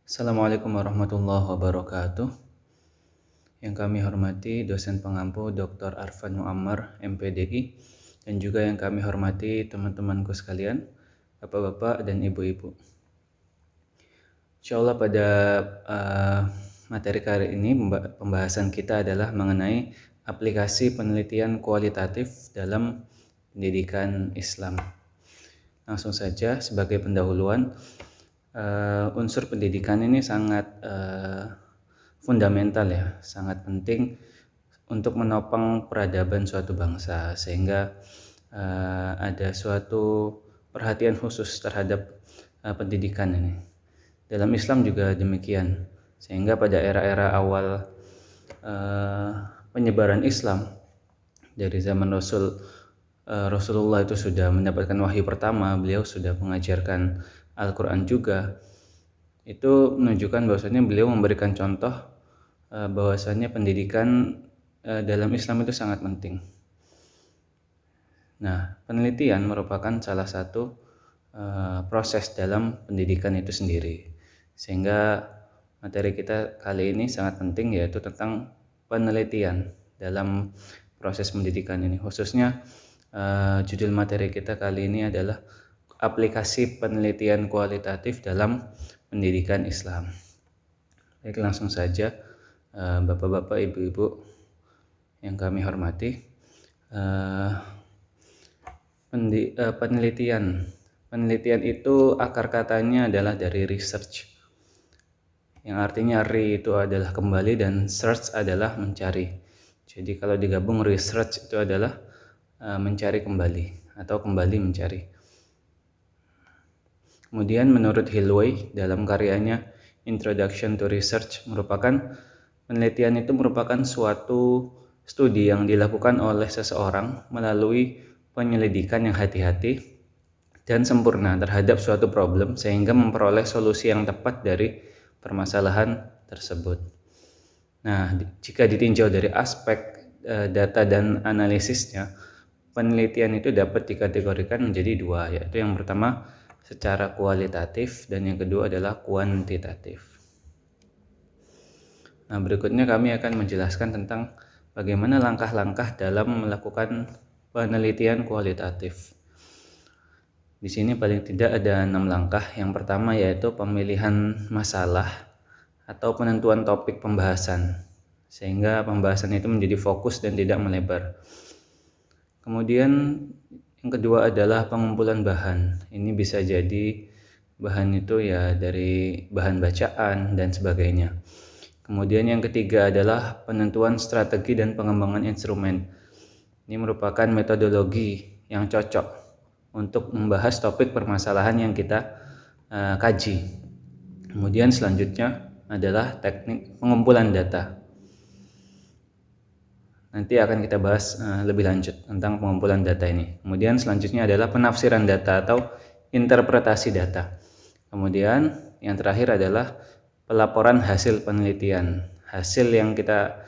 Assalamualaikum warahmatullahi wabarakatuh. Yang kami hormati dosen pengampu Dr. Arfan Muammar, MPDI, dan juga yang kami hormati teman-temanku sekalian, bapak-bapak dan ibu-ibu. Insyaallah pada materi kali ini pembahasan kita adalah mengenai aplikasi penelitian kualitatif dalam pendidikan Islam. Langsung saja sebagai pendahuluan, unsur pendidikan ini sangat fundamental ya, sangat penting untuk menopang peradaban suatu bangsa, sehingga ada suatu perhatian khusus terhadap pendidikan ini. Dalam Islam juga demikian, sehingga pada era-era awal penyebaran Islam dari zaman Rasulullah itu sudah mendapatkan wahyu pertama, beliau sudah mengajarkan Al-Quran juga. Itu menunjukkan bahwasanya beliau memberikan contoh bahwasanya pendidikan dalam Islam itu sangat penting. Nah, penelitian merupakan salah satu proses dalam pendidikan itu sendiri. Sehingga materi kita kali ini sangat penting, yaitu tentang penelitian dalam proses pendidikan ini. Khususnya judul materi kita kali ini adalah aplikasi penelitian kualitatif dalam pendidikan Islam. Baik, langsung saja bapak-bapak, ibu-ibu yang kami hormati. Penelitian itu akar katanya adalah dari research, yang artinya re itu adalah kembali dan search adalah mencari. Jadi kalau digabung, research itu adalah mencari kembali atau kembali mencari. Kemudian menurut Hillway dalam karyanya Introduction to Research, penelitian itu merupakan suatu studi yang dilakukan oleh seseorang melalui penyelidikan yang hati-hati dan sempurna terhadap suatu problem, sehingga memperoleh solusi yang tepat dari permasalahan tersebut. Nah, jika ditinjau dari aspek data dan analisisnya, penelitian itu dapat dikategorikan menjadi dua, yaitu yang pertama secara kualitatif dan yang kedua adalah kuantitatif. Nah, berikutnya kami akan menjelaskan tentang bagaimana langkah-langkah dalam melakukan penelitian kualitatif. Di sini paling tidak ada 6 langkah. Yang pertama yaitu pemilihan masalah atau penentuan topik pembahasan, sehingga pembahasan itu menjadi fokus dan tidak melebar. Kemudian yang kedua adalah pengumpulan bahan. Ini bisa jadi bahan itu ya dari bahan bacaan dan sebagainya. Kemudian yang ketiga adalah penentuan strategi dan pengembangan instrumen. Ini merupakan metodologi yang cocok untuk membahas topik permasalahan yang kita kaji. Kemudian selanjutnya adalah teknik pengumpulan data. Nanti akan kita bahas lebih lanjut tentang pengumpulan data ini. Kemudian selanjutnya adalah penafsiran data atau interpretasi data. Kemudian yang terakhir adalah pelaporan hasil penelitian. Hasil yang kita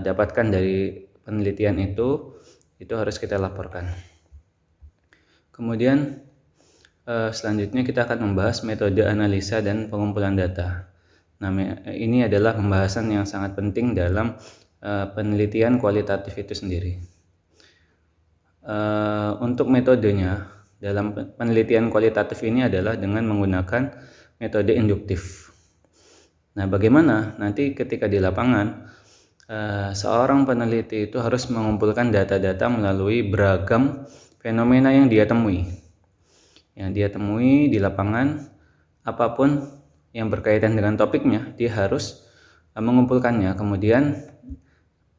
dapatkan dari penelitian itu harus kita laporkan. Kemudian selanjutnya kita akan membahas metode analisa dan pengumpulan data. Nah, ini adalah pembahasan yang sangat penting dalam penelitian kualitatif itu sendiri. Untuk metodenya dalam penelitian kualitatif ini adalah dengan menggunakan metode induktif. Nah, bagaimana nanti ketika di lapangan seorang peneliti itu harus mengumpulkan data-data melalui beragam fenomena yang dia temui. Yang dia temui di lapangan, apapun yang berkaitan dengan topiknya, dia harus mengumpulkannya. Kemudian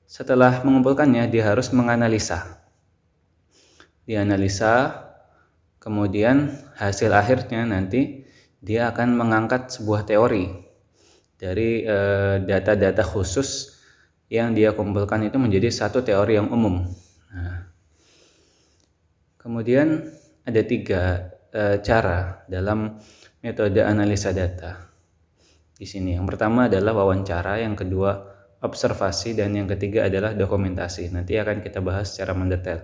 setelah mengumpulkannya, dia harus menganalisa. Dianalisa, kemudian hasil akhirnya nanti dia akan mengangkat sebuah teori dari data-data khusus yang dia kumpulkan itu menjadi satu teori yang umum. Nah, kemudian ada 3 cara dalam metode analisa data di sini. Yang pertama adalah wawancara, yang kedua observasi, dan yang ketiga adalah dokumentasi. Nanti akan kita bahas secara mendetail.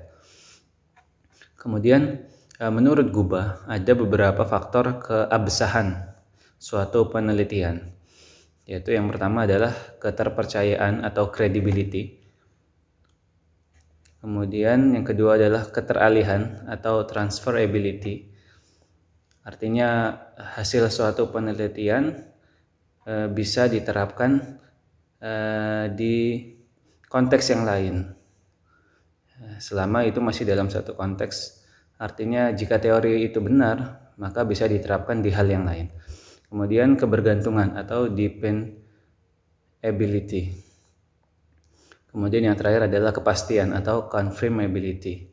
Kemudian menurut Gubah ada beberapa faktor keabsahan suatu penelitian. Yaitu yang pertama adalah keterpercayaan atau credibility. Kemudian yang kedua adalah keteralihan atau transferability. Artinya hasil suatu penelitian bisa diterapkan di konteks yang lain. Selama itu masih dalam satu konteks. Artinya jika teori itu benar, maka bisa diterapkan di hal yang lain. Kemudian kebergantungan atau dependability. Kemudian yang terakhir adalah kepastian atau confirmability.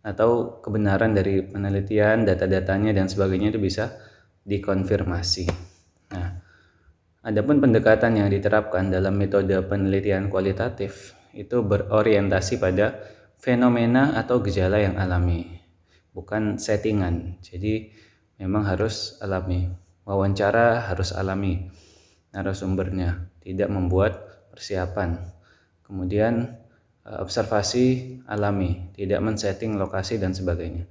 Atau kebenaran dari penelitian, data-datanya dan sebagainya itu bisa dikonfirmasi. Nah, adapun pendekatan yang diterapkan dalam metode penelitian kualitatif itu berorientasi pada fenomena atau gejala yang alami, bukan settingan. Jadi memang harus alami. Wawancara harus alami narasumbernya, tidak membuat persiapan. Kemudian observasi alami, tidak men-setting lokasi dan sebagainya.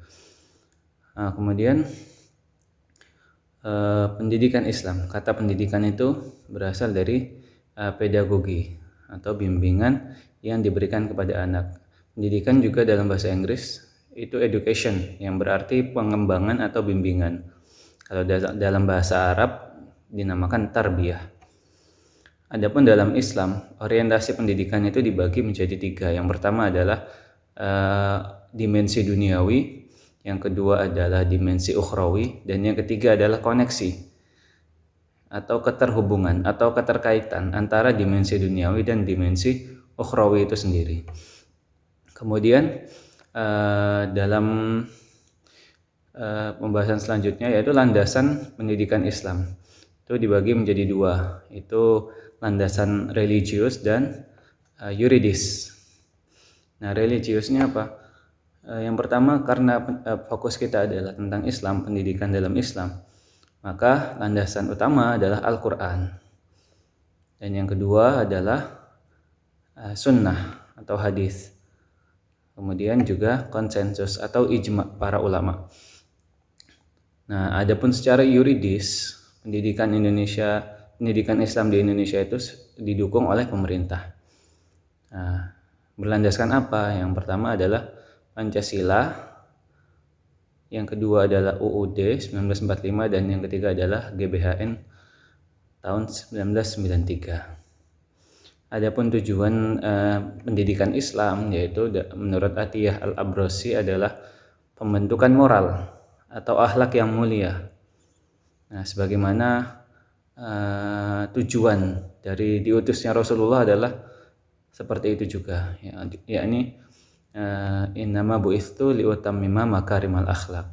Kemudian pendidikan Islam. Kata pendidikan itu berasal dari pedagogi atau bimbingan yang diberikan kepada anak. Pendidikan juga dalam bahasa Inggris itu education, yang berarti pengembangan atau bimbingan. Kalau dalam bahasa Arab dinamakan tarbiyah. Adapun dalam Islam, orientasi pendidikan itu dibagi menjadi 3. Yang pertama adalah dimensi duniawi, yang kedua adalah dimensi ukhrawi, dan yang ketiga adalah koneksi atau keterhubungan atau keterkaitan antara dimensi duniawi dan dimensi ukhrawi itu sendiri. Kemudian dalam pembahasan selanjutnya yaitu landasan pendidikan Islam. Itu dibagi menjadi 2, itu landasan religius dan yuridis. Nah, religiusnya apa? Yang pertama, karena fokus kita adalah tentang Islam, pendidikan dalam Islam, maka landasan utama adalah Al-Quran. Dan yang kedua adalah sunnah atau hadis. Kemudian juga konsensus atau ijma para ulama. Nah, adapun secara yuridis, pendidikan Islam di Indonesia itu didukung oleh pemerintah. Nah, berlandaskan apa? Yang pertama adalah Pancasila, yang kedua adalah UUD 1945, dan yang ketiga adalah GBHN tahun 1993. Adapun tujuan pendidikan Islam yaitu menurut Atiyah Al-Abrasi adalah pembentukan moral atau akhlak yang mulia. Nah, sebagaimana tujuan dari diutusnya Rasulullah adalah seperti itu juga, yakni innama bu'itsu liutammima makarimal akhlak.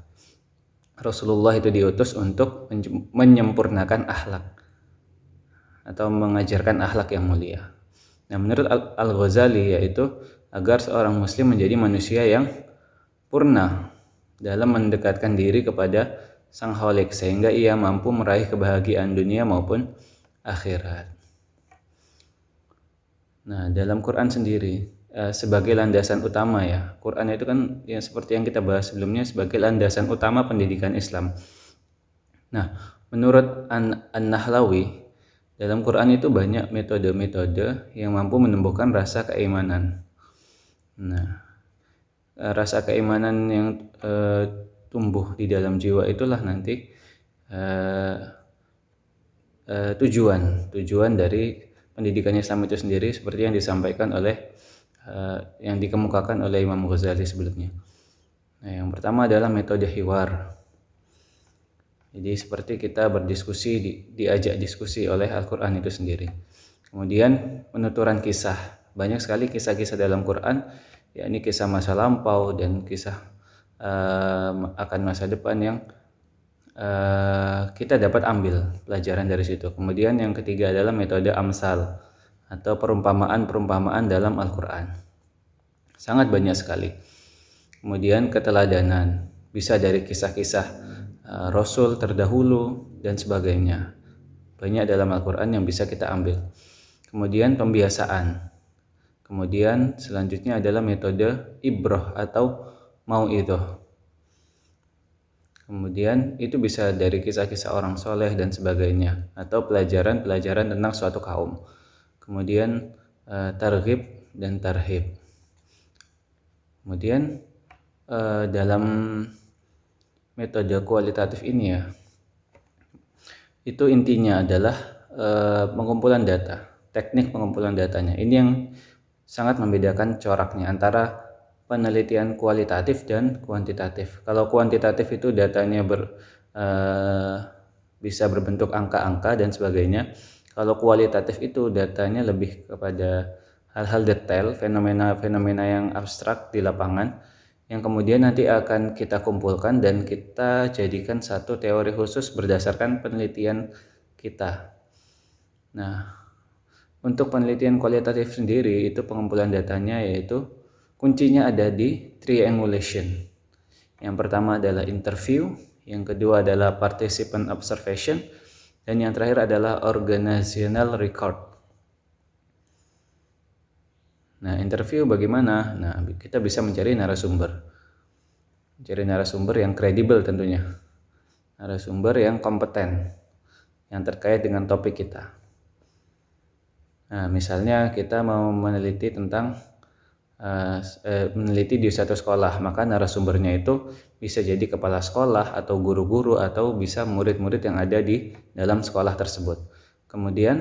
Rasulullah itu diutus untuk menyempurnakan akhlak atau mengajarkan akhlak yang mulia. Nah, menurut Al-Ghazali yaitu agar seorang muslim menjadi manusia yang purna dalam mendekatkan diri kepada Sang Khalik sehingga ia mampu meraih kebahagiaan dunia maupun akhirat. Nah, dalam Quran sendiri sebagai landasan utama ya. Quran itu kan yang seperti yang kita bahas sebelumnya sebagai landasan utama pendidikan Islam. Nah, menurut An-Nahlawi, dalam Quran itu banyak metode-metode yang mampu menumbuhkan rasa keimanan. Nah, rasa keimanan yang tumbuh di dalam jiwa itulah nanti tujuan dari pendidikan Islam itu sendiri, seperti yang disampaikan oleh yang dikemukakan oleh Imam Ghazali sebelumnya. Nah, yang pertama adalah metode hiwar. Jadi seperti kita berdiskusi, diajak diskusi oleh Al-Quran itu sendiri. Kemudian penuturan kisah. Banyak sekali kisah-kisah dalam Quran, yakni kisah masa lampau dan kisah akan masa depan yang kita dapat ambil pelajaran dari situ. Kemudian yang ketiga adalah metode amsal atau perumpamaan-perumpamaan dalam Al-Quran. Sangat banyak sekali. Kemudian keteladanan, bisa dari kisah-kisah Rasul terdahulu dan sebagainya. Banyak dalam Al-Quran yang bisa kita ambil. Kemudian pembiasaan. Kemudian selanjutnya adalah metode ibrah atau mau'idhah. Kemudian itu bisa dari kisah-kisah orang soleh dan sebagainya, atau pelajaran-pelajaran tentang suatu kaum. Kemudian targhib dan tarhib. Kemudian dalam metode kualitatif ini ya, itu intinya adalah pengumpulan data, teknik pengumpulan datanya. Ini yang sangat membedakan coraknya antara penelitian kualitatif dan kuantitatif. Kalau kuantitatif itu datanya bisa berbentuk angka-angka dan sebagainya. Kalau kualitatif itu datanya lebih kepada hal-hal detail, fenomena-fenomena yang abstrak di lapangan, yang kemudian nanti akan kita kumpulkan dan kita jadikan satu teori khusus berdasarkan penelitian kita. Nah, untuk penelitian kualitatif sendiri itu pengumpulan datanya yaitu kuncinya ada di triangulation. Yang pertama adalah interview, yang kedua adalah participant observation, dan yang terakhir adalah organizational record. Nah, interview bagaimana? Nah, kita bisa mencari narasumber. Mencari narasumber yang kredibel tentunya. Narasumber yang kompeten, yang terkait dengan topik kita. Nah, misalnya kita mau meneliti tentang meneliti di satu sekolah, maka narasumbernya itu bisa jadi kepala sekolah atau guru-guru atau bisa murid-murid yang ada di dalam sekolah tersebut. Kemudian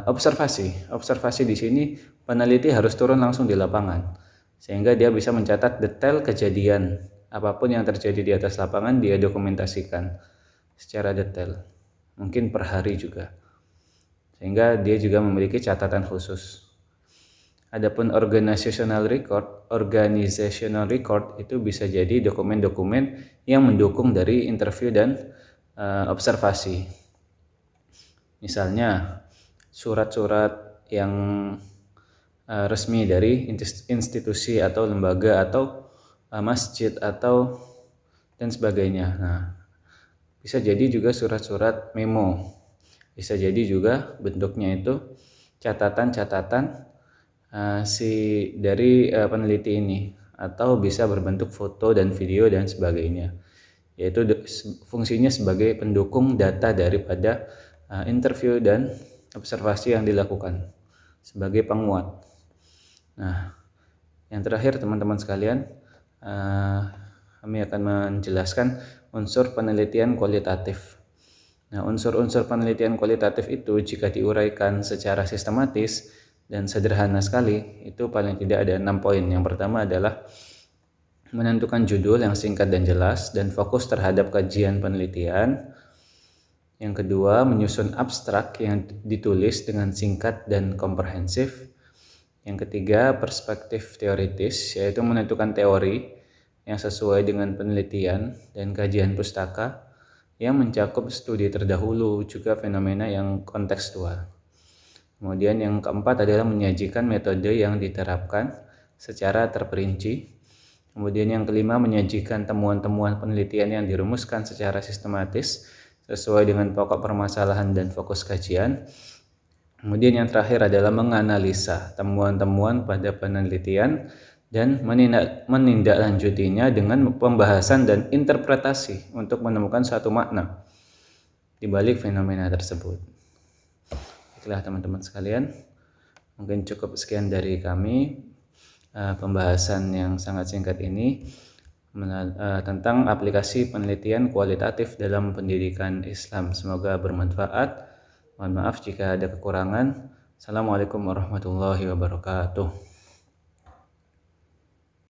observasi di sini peneliti harus turun langsung di lapangan sehingga dia bisa mencatat detail kejadian apapun yang terjadi di atas lapangan, dia dokumentasikan secara detail, mungkin per hari juga, sehingga dia juga memiliki catatan khusus. Adapun organizational record itu bisa jadi dokumen-dokumen yang mendukung dari interview dan observasi. Misalnya surat-surat yang resmi dari institusi atau lembaga atau masjid atau dan sebagainya. Nah, bisa jadi juga surat-surat memo. Bisa jadi juga bentuknya itu catatan-catatan dari peneliti ini, atau bisa berbentuk foto dan video dan sebagainya, yaitu fungsinya sebagai pendukung data daripada interview dan observasi yang dilakukan sebagai penguat. Nah, yang terakhir teman-teman sekalian, kami akan menjelaskan unsur penelitian kualitatif. Nah, unsur-unsur penelitian kualitatif itu jika diuraikan secara sistematis dan sederhana sekali, itu paling tidak ada 6 poin. Yang pertama adalah menentukan judul yang singkat dan jelas dan fokus terhadap kajian penelitian. Yang kedua, menyusun abstrak yang ditulis dengan singkat dan komprehensif. Yang ketiga, perspektif teoritis, yaitu menentukan teori yang sesuai dengan penelitian dan kajian pustaka yang mencakup studi terdahulu, juga fenomena yang kontekstual. Kemudian yang keempat adalah menyajikan metode yang diterapkan secara terperinci. Kemudian yang kelima, menyajikan temuan-temuan penelitian yang dirumuskan secara sistematis sesuai dengan pokok permasalahan dan fokus kajian. Kemudian yang terakhir adalah menganalisa temuan-temuan pada penelitian dan menindaklanjutinya dengan pembahasan dan interpretasi untuk menemukan suatu makna di balik fenomena tersebut. Baiklah teman-teman sekalian, mungkin cukup sekian dari kami pembahasan yang sangat singkat ini tentang aplikasi penelitian kualitatif dalam pendidikan Islam. Semoga bermanfaat. Mohon maaf jika ada kekurangan. Assalamualaikum warahmatullahi wabarakatuh.